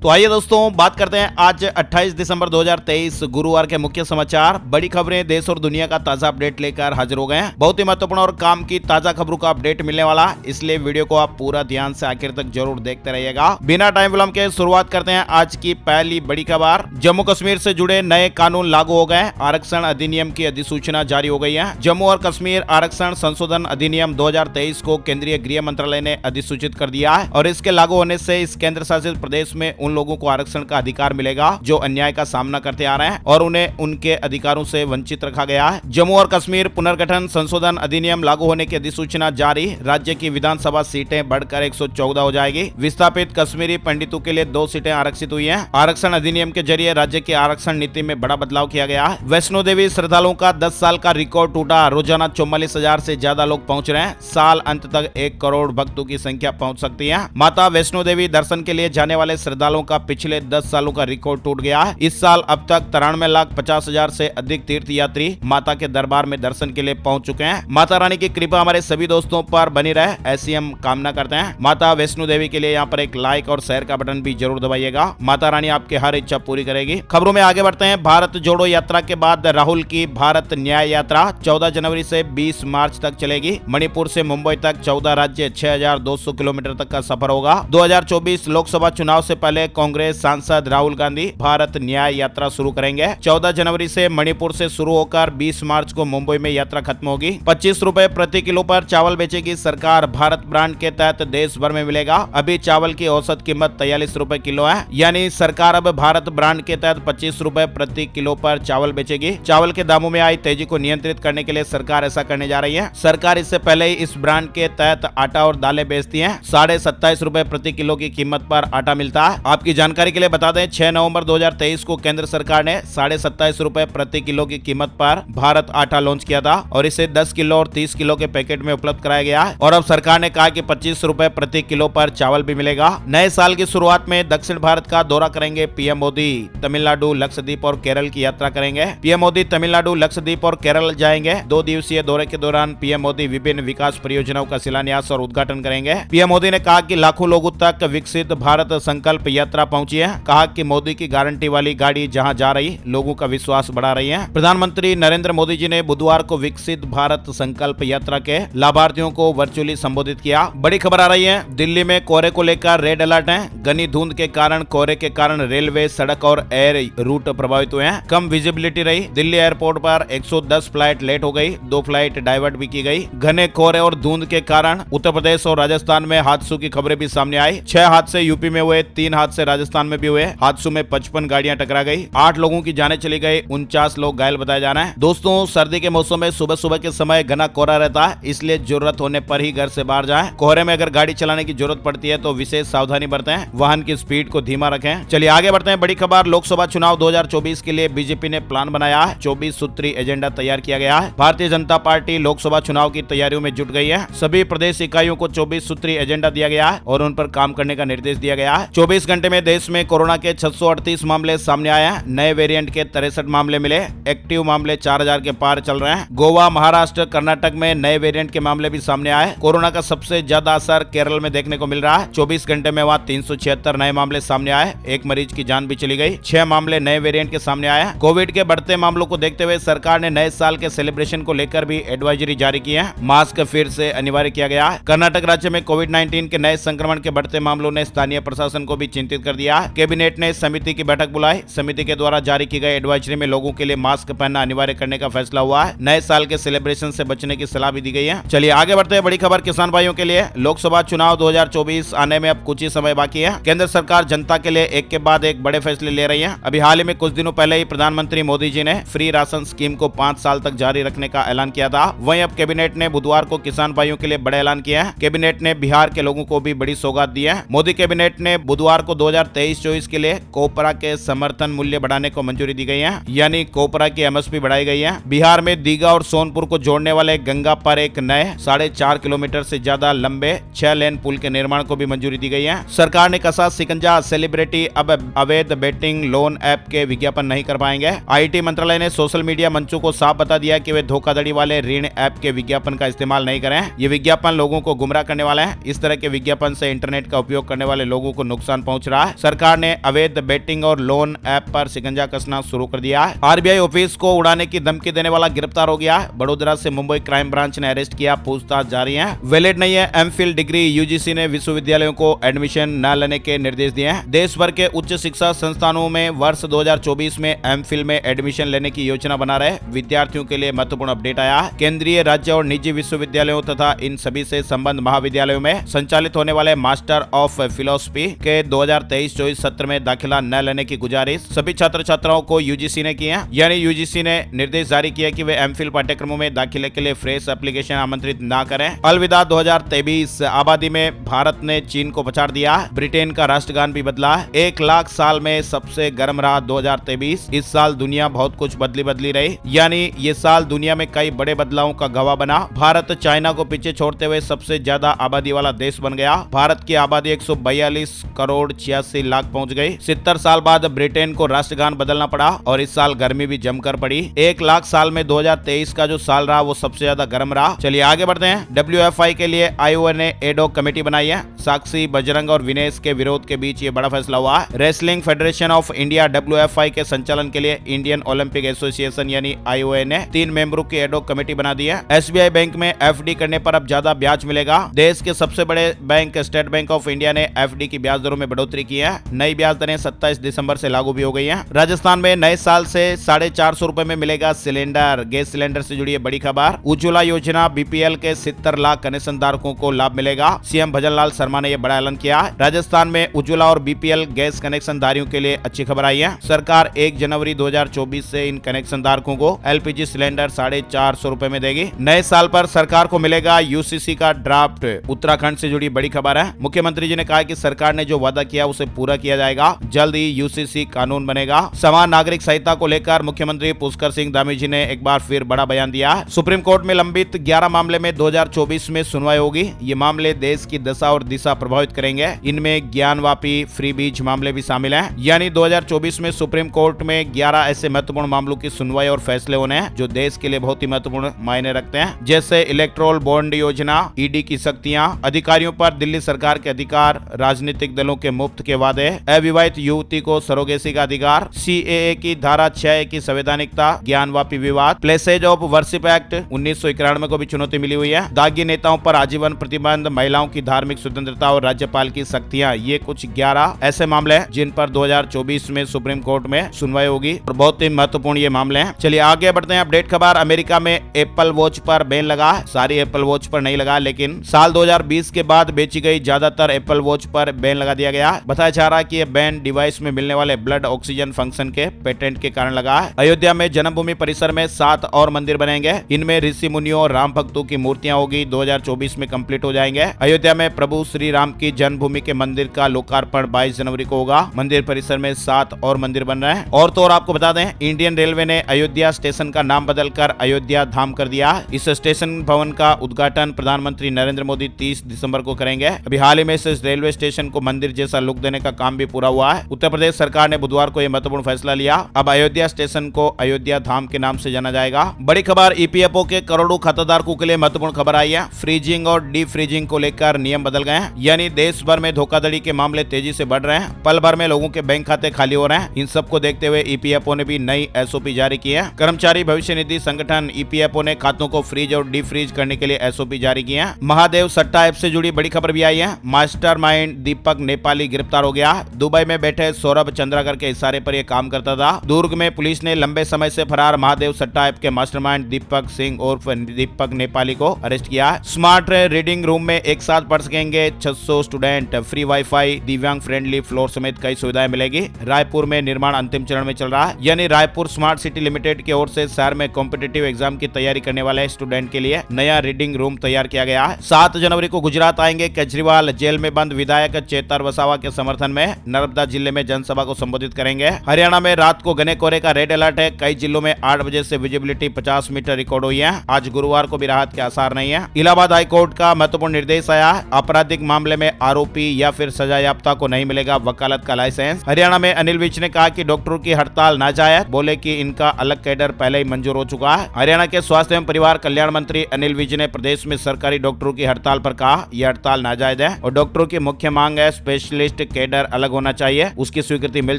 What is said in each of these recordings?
तो आइए दोस्तों बात करते हैं आज 28 दिसंबर 2023 गुरुवार के मुख्य समाचार। बड़ी खबरें देश और दुनिया का ताजा अपडेट लेकर हाजिर हो गए हैं। बहुत ही महत्वपूर्ण और काम की ताजा खबरों का अपडेट मिलने वाला, इसलिए वीडियो को आप पूरा ध्यान से आखिर तक जरूर देखते रहिएगा। बिना टाइम विलंब के शुरुआत करते हैं आज की पहली बड़ी खबर। जम्मू कश्मीर से जुड़े नए कानून लागू हो गए। आरक्षण अधिनियम की अधिसूचना जारी हो गई है। जम्मू और कश्मीर आरक्षण संशोधन अधिनियम 2023 को केंद्रीय गृह मंत्रालय ने अधिसूचित कर दिया है और इसके लागू होने से इस केंद्र शासित प्रदेश में उन लोगों को आरक्षण का अधिकार मिलेगा जो अन्याय का सामना करते आ रहे हैं और उन्हें उनके अधिकारों से वंचित रखा गया है। जम्मू और कश्मीर पुनर्गठन संशोधन अधिनियम लागू होने की अधिसूचना जारी। राज्य की विधानसभा सीटें बढ़कर 114 हो जाएगी। विस्थापित कश्मीरी पंडितों के लिए 2 सीटें आरक्षित हुई हैं। आरक्षण अधिनियम के जरिए राज्य की आरक्षण नीति में बड़ा बदलाव किया गया है। वैष्णो देवी श्रद्धालुओं का 10 साल का रिकॉर्ड टूटा। रोजाना 44,000 से ज्यादा लोग पहुंच रहे हैं। साल अंत तक 1 करोड़ भक्तों की संख्या पहुंच सकती है। माता वैष्णो देवी दर्शन के लिए जाने वाले श्रद्धालुओं का पिछले 10 सालों का रिकॉर्ड टूट गया है। इस साल अब तक 93,50,000 से अधिक तीर्थ यात्री माता के दरबार में दर्शन के लिए पहुंच चुके हैं। माता रानी की कृपा हमारे सभी दोस्तों पर बनी रहे, ऐसी हम कामना करते हैं। माता वैष्णो देवी के लिए यहाँ पर एक लाइक और शेयर का बटन भी जरूर दबाइएगा। माता रानी आपकी हर इच्छा पूरी करेगी। खबरों में आगे बढ़ते हैं। भारत जोड़ो यात्रा के बाद राहुल की भारत न्याय यात्रा 14 जनवरी से 20 मार्च तक चलेगी। मणिपुर से मुंबई तक 14 राज्य 6,200 किलोमीटर तक का सफर होगा। 2024 लोकसभा चुनाव से पहले कांग्रेस सांसद राहुल गांधी भारत न्याय यात्रा शुरू करेंगे। 14 जनवरी से मणिपुर से शुरू होकर 20 मार्च को मुंबई में यात्रा खत्म होगी। 25 रुपए प्रति किलो पर चावल बेचेगी सरकार। भारत ब्रांड के तहत देश भर में मिलेगा। अभी चावल की औसत कीमत 43 रुपए किलो है, यानी सरकार अब भारत ब्रांड के तहत 25 रुपए प्रति किलो पर चावल बेचेगी। चावल के दामों में आई तेजी को नियंत्रित करने के लिए सरकार ऐसा करने जा रही है। सरकार इससे पहले ही इस ब्रांड के तहत आटा और दालें बेचती है। 27.5 रुपए प्रति किलो की कीमत पर आटा मिलता है। आपकी जानकारी के लिए बता दें, 6 नवंबर 2023 को केंद्र सरकार ने 27.5 रुपए प्रति किलो की कीमत पर भारत आटा लॉन्च किया था और इसे 10 किलो और 30 किलो के पैकेट में उपलब्ध कराया गया है। और अब सरकार ने कहा कि 25 रुपए प्रति किलो पर चावल भी मिलेगा। नए साल की शुरुआत में दक्षिण भारत का दौरा करेंगे पीएम मोदी। तमिलनाडु, लक्षद्वीप और केरल की यात्रा करेंगे। पीएम मोदी तमिलनाडु, लक्षद्वीप और केरल जाएंगे। 2 दिवसीय दौरे के दौरान पीएम मोदी विभिन्न विकास परियोजनाओं का शिलान्यास और उद्घाटन करेंगे। पीएम मोदी ने कहा कि लाखों लोगों तक विकसित भारत संकल्प यात्रा पहुंची है। कहा कि मोदी की गारंटी वाली गाड़ी जहां जा रही, लोगों का विश्वास बढ़ा रही है। प्रधानमंत्री नरेंद्र मोदी जी ने बुधवार को विकसित भारत संकल्प यात्रा के लाभार्थियों को वर्चुअली संबोधित किया। बड़ी खबर आ रही है, दिल्ली में कोहरे को लेकर रेड अलर्ट है। घनी धुंध के कारण कोहरे के कारण रेलवे, सड़क और एयर रूट प्रभावित हुए हैं। कम विजिबिलिटी रही। दिल्ली एयरपोर्ट पर 110 फ्लाइट लेट हो गई। 2 फ्लाइट डाइवर्ट भी की गई। घने कोहरे और धुंध के कारण उत्तर प्रदेश और राजस्थान में हादसों की खबरें भी सामने आई। 6 हादसे यूपी में हुए, 3 हादसे राजस्थान में भी हुए। हादसों में 55 गाड़ियां टकरा गई। 8 लोगों की जानें चली गई। 49 लोग घायल बताए जा रहे हैं। दोस्तों, सर्दी के मौसम में सुबह सुबह के समय घना कोहरा रहता है, इसलिए जरूरत होने पर ही घर से बाहर जाएं। कोहरे में अगर गाड़ी चलाने की जरूरत पड़ती है तो विशेष सावधानी बरतें। वाहन की स्पीड को धीमा रखें। चलिए आगे बढ़ते हैं। बड़ी खबर, लोकसभा चुनाव 2024 के लिए बीजेपी ने प्लान बनाया है। 24 सूत्री एजेंडा तैयार किया गया है। भारतीय जनता पार्टी लोकसभा चुनाव की तैयारियों में जुट गई है। सभी प्रदेश इकाइयों को 24 सूत्री एजेंडा दिया गया है और उन पर काम करने का निर्देश दिया गया है। 24 घंटे में देश में कोरोना के 638 मामले सामने आए हैं। नए वेरिएंट के 63 मामले मिले। एक्टिव मामले 4,000 के पार चल रहे हैं। गोवा, महाराष्ट्र, कर्नाटक में नए वेरिएंट के मामले भी सामने आए। कोरोना का सबसे ज्यादा असर केरल में देखने को मिल रहा है। 24 घंटे में वहां 376 नए मामले सामने आए। 1 मरीज की जान भी चली गई। 6 मामले नए वेरिएंट के सामने आए। कोविड के बढ़ते मामलों को देखते हुए सरकार ने नए साल के सेलिब्रेशन को लेकर भी एडवाइजरी जारी की है। मास्क फिर से अनिवार्य किया गया है। कर्नाटक राज्य में कोविड-19 के नए संक्रमण के बढ़ते मामलों ने स्थानीय प्रशासन को भी चिंतित कर दिया है। कैबिनेट ने समिति की बैठक बुलाई। समिति के द्वारा जारी की गई एडवाइजरी में लोगों के लिए मास्क पहनना अनिवार्य करने का फैसला हुआ है। नए साल के सेलिब्रेशन से बचने की सलाह भी दी गई है। चलिए आगे बढ़ते हैं। बड़ी खबर किसान भाइयों के लिए, लोकसभा चुनाव 2024 आने में अब कुछ ही समय बाकी है। केंद्र सरकार जनता के लिए एक के बाद एक बड़े फैसले ले रही है। अभी हाल ही में कुछ दिनों पहले ही प्रधानमंत्री मोदी जी ने फ्री राशन स्कीम को 5 साल तक जारी रखने का ऐलान किया था। वहीं अब कैबिनेट ने बुधवार को किसान भाइयों के लिए बड़ा ऐलान किया है। कैबिनेट ने बिहार के लोगों को भी बड़ी सौगात दी है। मोदी कैबिनेट ने बुधवार को 2023-24 के लिए कोपरा के समर्थन मूल्य बढ़ाने को मंजूरी दी गई है, यानी कोपरा की एमएसपी बढ़ाई गई है। बिहार में दीघा और सोनपुर को जोड़ने वाले गंगा पर एक नए 4.5 किलोमीटर से ज्यादा लंबे 6 लेन पुल के निर्माण को भी मंजूरी दी गई है। सरकार ने कसा सिकंजा, सेलिब्रिटी अब अवैध बेटिंग लोन ऐप के विज्ञापन नहीं कर पाएंगे। आईटी मंत्रालय ने सोशल मीडिया मंचों को साफ बता दिया कि वे धोखाधड़ी वाले ऋण ऐप के विज्ञापन का इस्तेमाल नहीं करें। ये विज्ञापन लोगों को गुमराह करने वाले हैं। इस तरह के विज्ञापन से इंटरनेट का उपयोग करने वाले लोगों को नुकसान पहुंच सोच रहा है। सरकार ने अवैध बेटिंग और लोन ऐप पर शिकंजा कसना शुरू कर दिया है। आरबीआई ऑफिस को उड़ाने की धमकी देने वाला गिरफ्तार हो गया है। बड़ोदरा से मुंबई क्राइम ब्रांच ने अरेस्ट किया, पूछताछ जारी है। वैलिड नहीं है एमफिल डिग्री, यूजीसी ने विश्वविद्यालयों को एडमिशन न लेने के निर्देश दिए हैं। देश भर के उच्च शिक्षा संस्थानों में वर्ष 2024 में एमफिल में एडमिशन लेने की योजना बना रहे विद्यार्थियों के लिए महत्वपूर्ण अपडेट आया है। केंद्रीय, राज्य और निजी विश्वविद्यालयों तथा इन सभी से संबंध महाविद्यालयों में संचालित होने वाले मास्टर ऑफ फिलोसफी के 2023-24 सत्र में दाखिला न लेने की गुजारिश सभी छात्र छात्राओं को यूजीसी ने की है। यानी यूजीसी ने निर्देश जारी किया कि वे एमफिल पाठ्यक्रमों में दाखिले के लिए फ्रेश एप्लीकेशन आमंत्रित न करें। अलविदा 2023। आबादी में भारत ने चीन को पछाड़ दिया। ब्रिटेन का राष्ट्रगान भी बदला। 1 लाख साल में सबसे गर्म रहा 2023। इस साल दुनिया बहुत कुछ बदली रही, यानी ये साल दुनिया में कई बड़े बदलावों का गवाह बना। भारत चाइना को पीछे छोड़ते हुए सबसे ज्यादा आबादी वाला देश बन गया। भारत की आबादी 142 करोड़ 86 लाख पहुंच गई। 70 साल बाद ब्रिटेन को राष्ट्रगान बदलना पड़ा और इस साल गर्मी भी जमकर पड़ी। 1 लाख साल में 2023 का जो साल रहा वो सबसे ज्यादा गर्म रहा। चलिए आगे बढ़ते हैं। WFI के लिए आईओए ने एडॉक कमेटी बनाई है। साक्षी, बजरंग और विनेश के विरोध के बीच ये बड़ा फैसला हुआ है। Wrestling federation of India WFI के संचालन के लिए इंडियन ओलंपिक एसोसिएशन यानी आईओए ने 3 मेंबरों की एडॉक कमेटी बना दी है। SBI बैंक में FD करने पर अब ज्यादा ब्याज मिलेगा। देश के सबसे बड़े bank state bank of India ने FD की ब्याज दरों में बढ़ोतरी की है। नई ब्याज दरें 27 दिसंबर से लागू भी हो गई हैं। राजस्थान में नए साल से 450 रुपए में मिलेगा सिलेंडर। गैस सिलेंडर से जुड़ी है बड़ी खबर। उज्ज्वला योजना BPL के 70 लाख कनेक्शन धारकों को लाभ मिलेगा। सीएम भजनलाल शर्मा ने यह बड़ा ऐलान किया। राजस्थान में उज्ज्वला और BPL गैस कनेक्शन धारियों के लिए अच्छी खबर आई है। सरकार 1 जनवरी 2024 से इन कनेक्शन धारकों को LPG सिलेंडर 450 रुपए में देगी। नए साल पर सरकार को मिलेगा UCC का ड्राफ्ट। उत्तराखंड से जुड़ी बड़ी खबर है। मुख्यमंत्री जी ने कहा कि सरकार ने जो वादा किया उसे पूरा किया जाएगा। जल्द ही UCC कानून बनेगा। समान नागरिक संहिता को लेकर मुख्यमंत्री पुष्कर सिंह धामी जी ने एक बार फिर बड़ा बयान दिया। सुप्रीम कोर्ट में लंबित 11 मामले में 2024 में सुनवाई होगी। ये मामले देश की दशा और दिशा प्रभावित करेंगे। इनमें ज्ञानवापी, फ्री बीज मामले भी शामिल हैं। यानी 2024 में सुप्रीम कोर्ट में 11 ऐसे महत्वपूर्ण मामलों की सुनवाई और फैसले होने हैं जो देश के लिए बहुत ही महत्वपूर्ण मायने रखते हैं, जैसे इलेक्ट्रोल बॉन्ड योजना, ED की शक्तियां, अधिकारियों पर दिल्ली सरकार के अधिकार, राजनीतिक दलों के मुफ्त के वादे, अविवाहित युवती को सरोगेसी का अधिकार, CAA की धारा 6 की संवैधानिकता, ज्ञानवापी विवाद, प्लेसेज ऑफ वर्शिप एक्ट 1991 को भी चुनौती मिली हुई है। दागी नेताओं पर आजीवन प्रतिबंध, महिलाओं की धार्मिक स्वतंत्रता और राज्यपाल की शक्तियां, ये कुछ 11 ऐसे मामले हैं जिन पर 2024 में सुप्रीम कोर्ट में सुनवाई होगी और बहुत ही महत्वपूर्ण ये मामले हैं। चलिए आगे बढ़ते हैं। अपडेट खबर। अमेरिका में एप्पल वॉच पर बैन लगा। सारी एप्पल वॉच पर नहीं लगा, लेकिन साल 2020 के बाद बेची गई ज्यादातर एप्पल वॉच पर बैन लगा दिया गया। बताया जा रहा है कि यह बैन डिवाइस में मिलने वाले ब्लड ऑक्सीजन फंक्शन के पेटेंट के कारण लगा है। अयोध्या में जन्मभूमि परिसर में 7 और मंदिर बनेंगे। इनमें ऋषि मुनियों और राम भक्तों की मूर्तियां होगी। 2024 में कंप्लीट हो जाएंगे। अयोध्या में प्रभु श्री राम की जन्मभूमि के मंदिर का लोकार्पण 22 जनवरी को होगा। मंदिर परिसर में 7 और मंदिर बन रहे हैं। और तो और आपको बता दें, इंडियन रेलवे ने अयोध्या स्टेशन का नाम बदलकर अयोध्या धाम कर दिया। इस स्टेशन भवन का उद्घाटन प्रधानमंत्री नरेंद्र मोदी 30 दिसंबर को करेंगे। अभी हाल ही में इस रेलवे स्टेशन को मंदिर जैसा लुक देने का काम भी पूरा हुआ है। उत्तर प्रदेश सरकार ने बुधवार को यह महत्वपूर्ण फैसला लिया। अब अयोध्या स्टेशन को अयोध्या धाम के नाम से जाना जाएगा। बड़ी खबर। EPFO के करोड़ों खाताधारकों के लिए महत्वपूर्ण खबर आई है। फ्रीजिंग और डीप फ्रीजिंग को लेकर नियम बदल गए हैं। यानी देश भर में धोखाधड़ी के मामले तेजी से बढ़ रहे हैं। पल भर में लोगों के बैंक खाते खाली हो रहे हैं। इन सबको देखते हुए EPFO ने भी नई SOP जारी की है। कर्मचारी भविष्य निधि संगठन EPFO ने खातों को फ्रीज और डीप फ्रीज करने के लिए SOP जारी की है। महादेव सट्टा ऐप से जुड़ी बड़ी खबर भी आई है। मास्टरमाइंड दीपक नेपाली गिरफ्तार हो गया। दुबई में बैठे सौरभ चंद्राकर के इशारे पर यह काम करता था। दुर्ग में पुलिस ने लंबे समय से फरार महादेव सट्टा ऐप के मास्टरमाइंड दीपक सिंह उर्फ दीपक नेपाली को अरेस्ट किया। स्मार्ट रीडिंग रूम में एक साथ पढ़ सकेंगे 600 स्टूडेंट। फ्री वाईफाई, दिव्यांग फ्रेंडली फ्लोर समेत कई सुविधाएं मिलेगी। रायपुर में निर्माण अंतिम चरण में चल रहा है। यानी रायपुर स्मार्ट सिटी लिमिटेड की ओर से शहर में कॉम्पिटिटिव एग्जाम की तैयारी करने वाले स्टूडेंट के लिए नया रीडिंग रूम तैयार किया गया है। 7 जनवरी को गुजरात आएंगे केजरीवाल। जेल में बंद विधायक चेतर वसावा के समर्थन में नर्मदा जिले में जनसभा को संबोधित करेंगे। हरियाणा में रात को घने कोहरे का रेड अलर्ट है। कई जिलों में 8 बजे से विजिबिलिटी 50 मीटर रिकॉर्ड हुई है। आज गुरुवार को भी राहत के आसार नहीं है। इलाहाबाद हाईकोर्ट का महत्वपूर्ण निर्देश आया। आपराधिक मामले में आरोपी या फिर सजायाफ्ता को नहीं मिलेगा वकालत का लाइसेंस। हरियाणा में अनिल विज ने कहा कि डॉक्टरों की हड़ताल नाजायज। बोले कि इनका अलग कैडर पहले ही मंजूर हो चुका है। हरियाणा के स्वास्थ्य एवं परिवार कल्याण मंत्री अनिल विज ने प्रदेश में सरकारी डॉक्टरों की हड़ताल पर कहा, यह हड़ताल नाजायज है और डॉक्टरों की मुख्य मांग है स्पेशलिस्ट लिस्ट कैडर अलग होना चाहिए, उसकी स्वीकृति मिल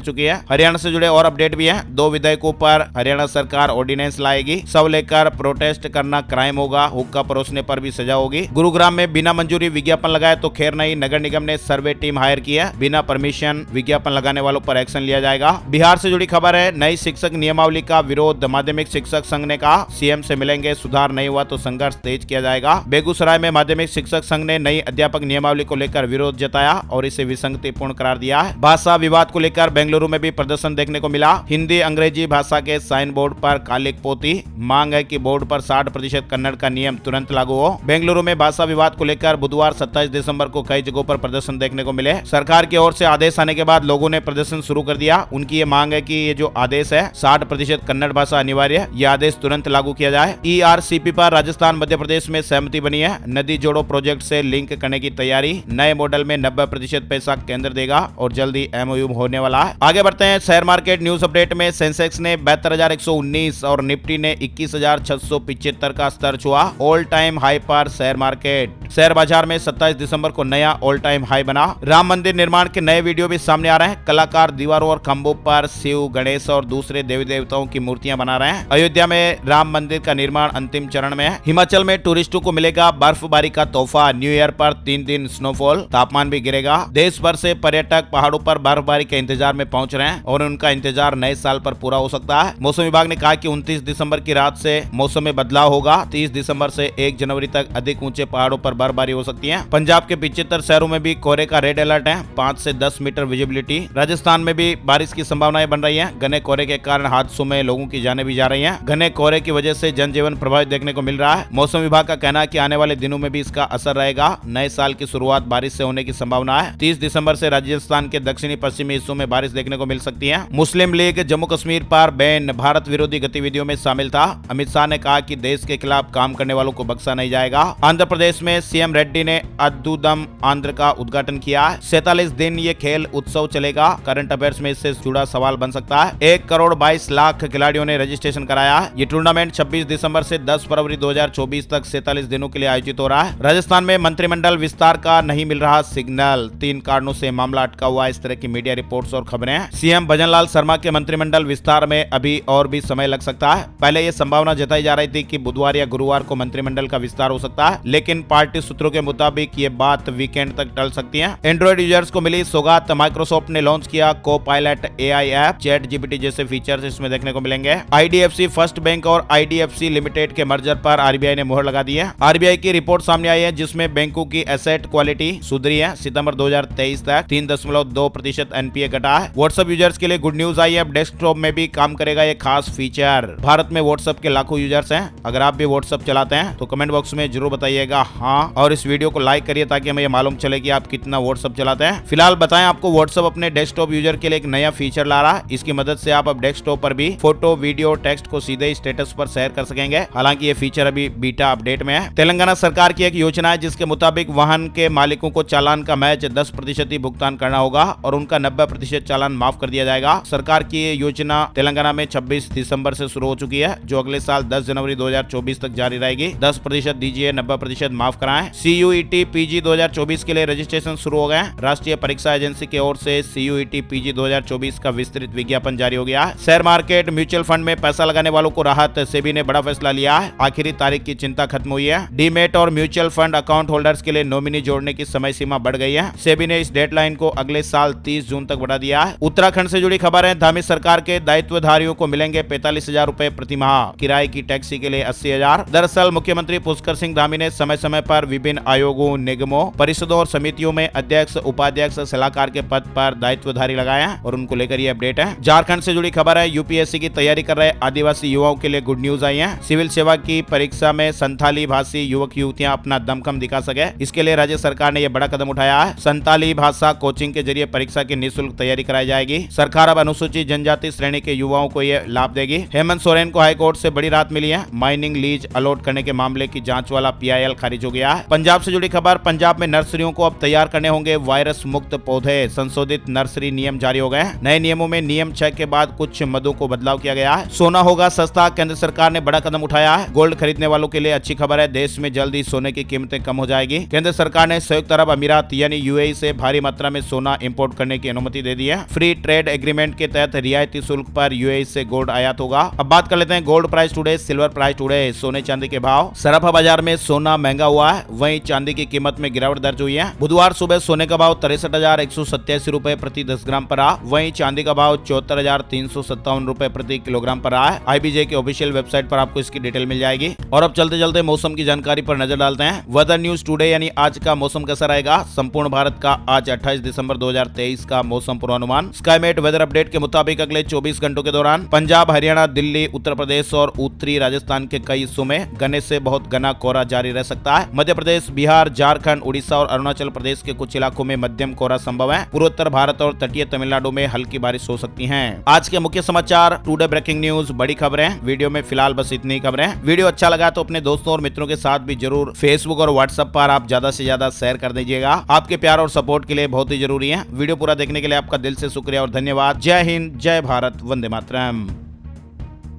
चुकी है। हरियाणा से जुड़े और अपडेट भी है। 2 विधायकों पर हरियाणा सरकार ऑर्डिनेंस लाएगी। सब लेकर प्रोटेस्ट करना क्राइम होगा, हुक्का परोसने पर भी सजा होगी। गुरुग्राम में बिना मंजूरी विज्ञापन लगाए तो खैर नहीं, नगर निगम ने सर्वे टीम हायर की है। बिना परमिशन विज्ञापन लगाने वालों पर एक्शन लिया जाएगा। बिहार से जुड़ी खबर है। नई शिक्षक नियमावली का विरोध, माध्यमिक शिक्षक संघ ने कहा सीएम से मिलेंगे, सुधार नहीं हुआ तो संघर्ष तेज किया जाएगा। बेगूसराय में माध्यमिक शिक्षक संघ ने नई अध्यापक नियमावली को लेकर विरोध जताया और इसे विसंगतिपूर्ण करार दिया है। भाषा विवाद को लेकर बेंगलुरु में भी प्रदर्शन देखने को मिला। हिंदी अंग्रेजी भाषा के साइन बोर्ड पर कालिक पोती, मांग है कि बोर्ड पर 60% कन्नड़ का नियम तुरंत लागू हो। बेंगलुरु में भाषा विवाद को लेकर बुधवार 27 दिसंबर को कई जगहों पर प्रदर्शन देखने को मिले। सरकार की ओर से आदेश आने के बाद लोगों ने प्रदर्शन शुरू कर दिया। उनकी ये मांग है कि ये जो आदेश है 60% कन्नड़ भाषा अनिवार्य है, ये आदेश तुरंत लागू किया जाए। ERCP पर राजस्थान मध्य प्रदेश में सहमति बनी है। नदी जोड़ो प्रोजेक्ट से लिंक करने की तैयारी। नए मॉडल में 90% पैसा केंद्र देगा और जल्दी MOU होने वाला है। आगे बढ़ते हैं शेयर मार्केट न्यूज अपडेट में। सेंसेक्स ने 72,119 और निफ्टी ने 21,675 का स्तर छुआ। ऑल टाइम हाई पर शेयर मार्केट। शेयर बाजार में 27 दिसंबर को नया ऑल टाइम हाई बना। राम मंदिर निर्माण के नए वीडियो भी सामने आ रहे हैं। कलाकार दीवारों और खंभों पर शिव, गणेश और दूसरे देवी देवताओं की मूर्तियां बना रहे हैं। अयोध्या में राम मंदिर का निर्माण अंतिम चरण में है। हिमाचल में टूरिस्टों को मिलेगा बर्फबारी का तोहफा। न्यू ईयर पर 3 दिन स्नोफॉल, तापमान भी गिरेगा। देश भर से पर्यटक पहाड़ों पर बर्फबारी के इंतजार में पहुंच रहे हैं और उनका इंतजार नए साल पर पूरा हो सकता है। मौसम विभाग ने कहा कि 29 दिसंबर की रात से मौसम में बदलाव होगा। 30 दिसंबर से 1 जनवरी तक अधिक ऊंचे पहाड़ों पर बर्फबारी हो सकती है। पंजाब के 75 शहरों में भी कोहरे का रेड अलर्ट है। 5 से 10 मीटर विजिबिलिटी। राजस्थान में भी बारिश की संभावनाएं बन रही है। घने कोहरे के कारण हादसों में लोगों की जानें भी जा रही हैं। घने कोहरे की वजह से जनजीवन प्रभावित देखने को मिल रहा है। मौसम विभाग का कहना है कि आने वाले दिनों में भी इसका असर रहेगा। नए साल की शुरुआत बारिश से होने की संभावना है। 30 दिसंबर से राजस्थान के दक्षिणी पश्चिमी हिस्सों में बारिश देखने को मिल सकती है। मुस्लिम लीग जम्मू कश्मीर पर बैन भारत विरोधी गतिविधियों में शामिल था। अमित शाह ने कहा कि देश के खिलाफ काम करने वालों को बख्शा नहीं जाएगा। आंध्र प्रदेश में सीएम रेड्डी ने अद्भुतम आंध्र का उद्घाटन किया। 47 दिन ये खेल उत्सव चलेगा। करंट अफेयर्स में इससे जुड़ा सवाल बन सकता है। 1 करोड़ 22 लाख खिलाड़ियों ने रजिस्ट्रेशन कराया। ये टूर्नामेंट 26 दिसंबर से 10 फरवरी 2024 तक 47 दिनों के लिए आयोजित हो रहा है। राजस्थान में मंत्रिमंडल विस्तार का नहीं मिल रहा सिग्नल। 3 कारणों से मामला अटका हुआ। इस तरह की मीडिया रिपोर्ट्स और खबरें हैं। सीएम भजनलाल शर्मा के मंत्रिमंडल विस्तार में अभी और भी समय लग सकता है। पहले ये संभावना जताई जा रही थी कि बुधवार या गुरुवार को मंत्रिमंडल का विस्तार हो सकता है, लेकिन पार्टी सूत्रों के मुताबिक ये बात वीकेंड तक टल सकती है। एंड्रॉइड यूजर्स को मिली सौगात। माइक्रोसॉफ्ट ने लॉन्च किया co-pilot AI app. Chat GPT जैसे फीचर्स इसमें देखने को मिलेंगे। IDFC फर्स्ट बैंक और IDFC लिमिटेड के मर्जर पर RBI ने मोहर लगा दी है। RBI की रिपोर्ट सामने आई है जिसमें बैंकों की एसेट क्वालिटी सुधरी है। सितंबर 2023 तक 3.2% NPA घटा है। व्हाट्सएप यूजर्स के लिए गुड न्यूज आई है। अब डेस्कटॉप में भी काम करेगा ये खास फीचर। भारत में व्हाट्सएप के लाखों यूजर्स हैं। अगर आप भी व्हाट्सएप चलाते हैं तो कमेंट बॉक्स में जरूर बताइएगा हाँ, और इस वीडियो को लाइक करिए ताकि हमें ये मालूम चले कि आप कितना व्हाट्सएप चलाते हैं। फिलहाल बताएं आपको व्हाट्सएप अपने डेस्कटॉप यूजर के लिए एक नया फीचर ला रहा है। इसकी मदद से आप अब डेस्कटॉप पर भी फोटो, वीडियो, टेक्स्ट को सीधे स्टेटस पर शेयर कर सकेंगे। हालांकि ये फीचर अभी बीटा अपडेट में है। तेलंगाना सरकार की एक योजना है जिसके मुताबिक वाहन के मालिकों को चालान का मैच 10% ही भुगतान करना होगा और उनका 90% चालान माफ कर दिया जाएगा। सरकार की ये योजना तेलंगाना में 26 दिसंबर से शुरू हो चुकी है, जो अगले साल 10 जनवरी 2024 तक जारी रहेगी। 10% दीजिए, 90% माफ कराएं। CUET PG 2024 के लिए रजिस्ट्रेशन शुरू हो गए। राष्ट्रीय परीक्षा एजेंसी की ओर से CUET PG 2024 का विस्तृत विज्ञापन जारी हो गया है। शेयर मार्केट म्यूचुअल फंड में पैसा लगाने वालों को राहत। सेबी ने बड़ा फैसला लिया है। आखिरी तारीख की चिंता खत्म हुई है। डीमेट और म्यूचुअल फंड अकाउंट होल्डर्स के लिए नॉमिनी जोड़ने की समय सीमा बढ़ गई है। सेबी ने इस डेडलाइन को अगले साल 30 जून तक बढ़ा दिया है। उत्तराखंड से जुड़ी खबर है। धामी सरकार के दायित्वधारियों को मिलेंगे 45,000 रुपए प्रति माह। किराए की टैक्सी के लिए 80,000। दरअसल मुख्यमंत्री पुष्कर सिंह धामी ने समय समय पर विभिन्न आयोगों, निगमों, परिषदों और समितियों में अध्यक्ष, उपाध्यक्ष, सलाहकार के पद पर दायित्वधारी लगाए हैं और उनको लेकर ये अपडेट है। झारखंड से जुड़ी खबर है। यूपीएससी की तैयारी कर रहे आदिवासी युवाओं के लिए गुड न्यूज आई है। सिविल सेवा की परीक्षा में संथाली भाषी युवक युवतियां अपना दमखम दिखा सके, इसके लिए राज्य सरकार ने यह बड़ा कदम उठाया है। संथाली भाषा कोचिंग के जरिए परीक्षा की निःशुल्क तैयारी कराई जाएगी। सरकार अब अनुसूचित जनजाति श्रेणी के युवाओं को यह लाभ देगी। हेमंत सोरेन को हाईकोर्ट से बड़ी राहत मिली है। माइनिंग लीज अलॉट करने के मामले की जांच वाला PIL खारिज हो गया है। पंजाब से जुड़ी खबर। पंजाब में नर्सरियों को अब तैयार करने होंगे वायरस मुक्त पौधे। संशोधित नर्सरी नियम जारी हो गए। नए नियमों में नियम 6 के बाद कुछ मदों को बदलाव किया गया है। सोना होगा सस्ता। केंद्र सरकार ने बड़ा कदम उठाया है। गोल्ड खरीदने वालों के लिए अच्छी खबर है। देश में जल्दी सोने की कीमतें कम हो जाएगी। केंद्र सरकार ने संयुक्त अरब अमीरात यानी UAE से भारी मात्रा में सोना इंपोर्ट करने की अनुमति दे दी है। फ्री ट्रेड एग्रीमेंट के तहत रियायती शुल्क पर यूएई से गोल्ड आयात होगा। अब बात कर लेते हैं gold price today, silver price today, सोने चांदी के भाव। सराफा बाजार में सोना महंगा हुआ है, वहीं चांदी की कीमत में गिरावट दर्ज हुई है। बुधवार सुबह सोने का भाव 63,187 रुपए प्रति 10 ग्राम पर रहा, वहीं चांदी का भाव 74,357 रुपए प्रति किलोग्राम पर रहा है। आईबीजे की ऑफिशियल वेबसाइट पर आपको इसकी डिटेल मिल जाएगी। और अब चलते चलते मौसम की जानकारी पर नजर डालते हैं। वेदर न्यूज टुडे यानी आज का मौसम कैसा रहेगा। संपूर्ण भारत का आज 28 दिसंबर 2023 का मौसम पूर्वानुमान। स्काईमेट वेदर अपडेट के मुताबिक अगले 24 घंटों के दौरान पंजाब, हरियाणा, दिल्ली, उत्तर प्रदेश और उत्तरी राजस्थान के कई हिस्सों में घने से बहुत घना कोहरा जारी रह सकता है। मध्य प्रदेश, बिहार, झारखंड, उड़ीसा और अरुणाचल प्रदेश के कुछ इलाकों में मध्यम कोहरा संभव है। पूर्वोत्तर भारत और तटीय तमिलनाडु में हल्की बारिश हो सकती है। आज के मुख्य समाचार, टुडे ब्रेकिंग न्यूज, बड़ी खबरें। वीडियो में फिलहाल बस इतनी ही खबरें। वीडियो अच्छा लगा तो अपने दोस्तों और मित्रों के साथ भी जरूर फेसबुक और व्हाट्सएप पर आप ज्यादा से ज्यादा शेयर कर दीजिएगा। आपके प्यार और सपोर्ट के लिए बहुत ही जरूरी है। वीडियो पूरा देखने के लिए आपका दिल से शुक्रिया और धन्यवाद। जय हिंद, जय भारत, वंदे मातरम।